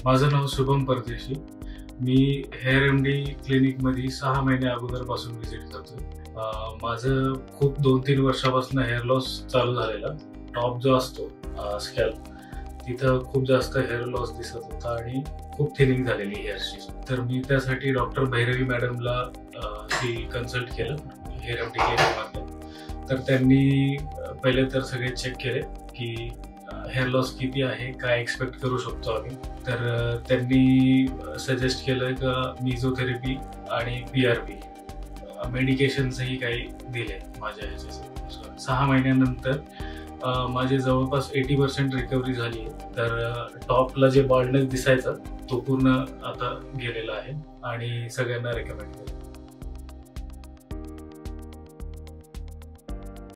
माझं नाव शुभम परदेशी. मी hair MD क्लिनिकमध्ये 6 महिने अगोदरपासून व्हिजिट करतोय. माझं खूप 2-3 वर्षापासून हेअर लॉस चालू झालेला. टॉप जो असतो स्कॅल्प तिथं खूप जास्त हेअर लॉस दिसत होता आणि खूप थिनिंग झालेली हेअरची. तर मी त्यासाठी डॉक्टर भैरवी मॅडमला कन्सल्ट केलं हेअर एमडी क्लिनिकमध्ये. तर त्यांनी पहिले तर सगळे चेक केले की हेअर लॉस किती आहे, काय एक्सपेक्ट करू शकतो आम्ही. तर त्यांनी सजेस्ट केलं का मिझोथेरपी आणि PRP मेडिकेशन्सही काही दिले माझ्या ह्याच्यासाठी. 6 महिन्यानंतर माझे जवळपास 80% रिकव्हरी झाली आहे. तर टॉपला जे बॉल्डनेस दिसायचा तो पूर्ण आता गेलेला आहे आणि सगळ्यांना रेकमेंड केलं.